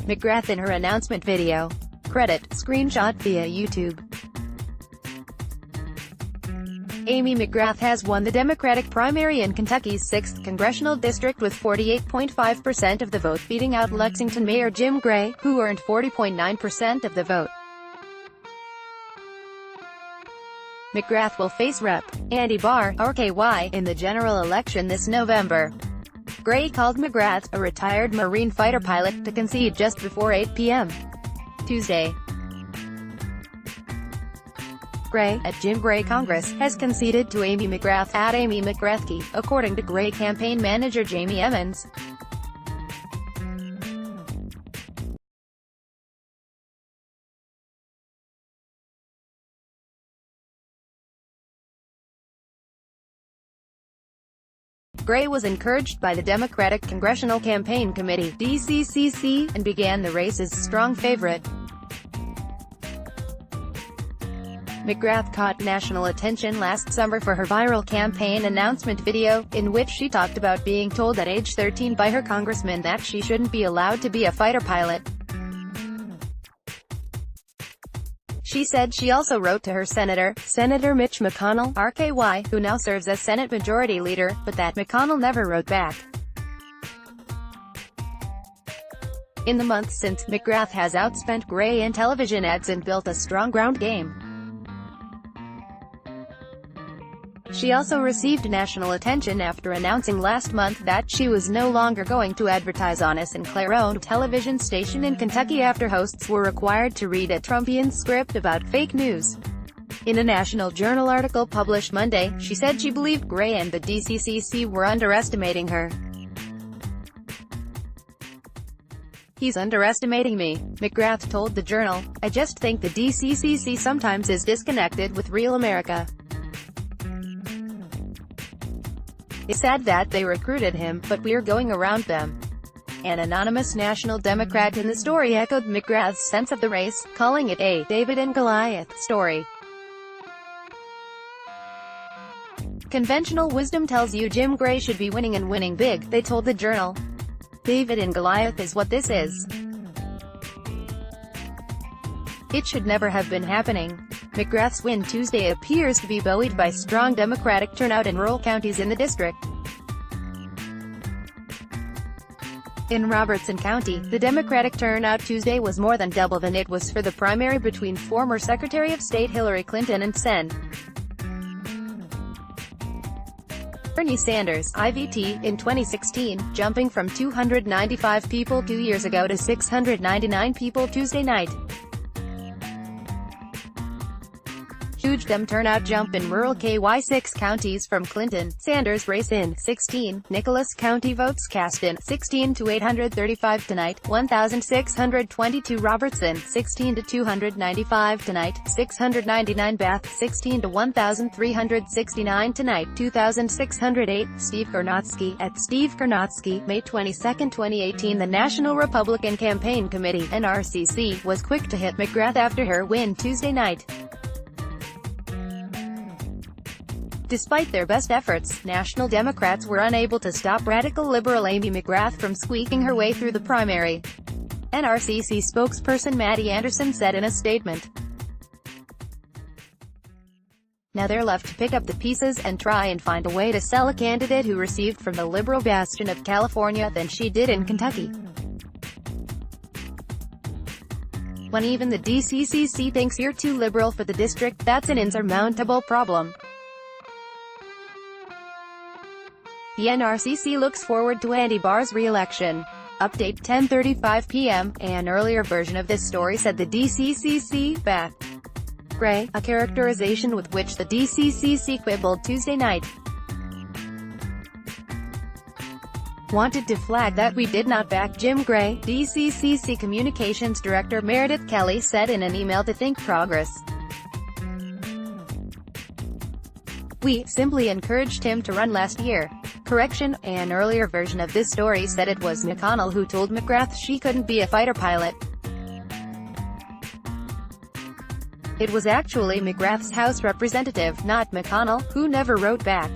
McGrath in her announcement video. Credit, screenshot via YouTube. Amy McGrath has won the Democratic primary in Kentucky's 6th Congressional District with 48.5% of the vote, beating out Lexington Mayor Jim Gray, who earned 40.9% of the vote. McGrath will face Rep. Andy Barr, RKY, in the general election this November. Gray called McGrath, a retired Marine fighter pilot, to concede just before 8 p.m. Tuesday. Gray, at Jim Gray Congress, has conceded to Amy McGrath at Amy McGrathke, according to Gray campaign manager Jamie Emmons. Gray was encouraged by the Democratic Congressional Campaign Committee (DCCC) and began the race as strong favorite. McGrath caught national attention last summer for her viral campaign announcement video, in which she talked about being told at age 13 by her congressman that she shouldn't be allowed to be a fighter pilot. She said she also wrote to her Senator Mitch McConnell, RKY, who now serves as Senate Majority Leader, but that McConnell never wrote back. In the months since, McGrath has outspent Gray in television ads and built a strong ground game. She also received national attention after announcing last month that she was no longer going to advertise on a Sinclair-owned television station in Kentucky after hosts were required to read a Trumpian script about fake news. In a National Journal article published Monday, she said she believed Gray and the DCCC were underestimating her. "He's underestimating me," McGrath told the Journal. "I just think the DCCC sometimes is disconnected with real America. It's sad that they recruited him, but we're going around them." An anonymous national Democrat in the story echoed McGrath's sense of the race, calling it a David and Goliath story. "Conventional wisdom tells you Jim Gray should be winning and winning big," they told the Journal. "David and Goliath is what this is. It should never have been happening." McGrath's win Tuesday appears to be buoyed by strong Democratic turnout in rural counties in the district. In Robertson County, the Democratic turnout Tuesday was more than double than it was for the primary between former Secretary of State Hillary Clinton and Sen. Bernie Sanders, IVT, in 2016, jumping from 295 people 2 years ago to 699 people Tuesday night. Huge Dem turnout jump in rural KY6 counties from Clinton, Sanders race in 16, Nicholas County votes cast in 16 to 835 tonight, 1,622 Robertson, 16 to 295 tonight, 699 Bath, 16 to 1,369 tonight, 2,608, Steve Karnotsky, at Steve Karnotsky, May 22, 2018. The National Republican Campaign Committee, NRCC, was quick to hit McGrath after her win Tuesday night. Despite their best efforts, national Democrats were unable to stop radical liberal Amy McGrath from squeaking her way through the primary. NRCC spokesperson Maddie Anderson said in a statement, "Now they're left to pick up the pieces and try and find a way to sell a candidate who received from the liberal bastion of California than she did in Kentucky. When even the DCCC thinks you're too liberal for the district, that's an insurmountable problem." The NRCC looks forward to Andy Barr's re-election. Update 10:35 p.m. An earlier version of this story said the DCCC backed Gray, a characterization with which the DCCC quibbled Tuesday night. "Wanted to flag that we did not back Jim Gray," DCCC Communications Director Meredith Kelly said in an email to Think Progress. "We simply encouraged him to run last year." Correction, an earlier version of this story said it was McConnell who told McGrath she couldn't be a fighter pilot. It was actually McGrath's House representative, not McConnell, who never wrote back.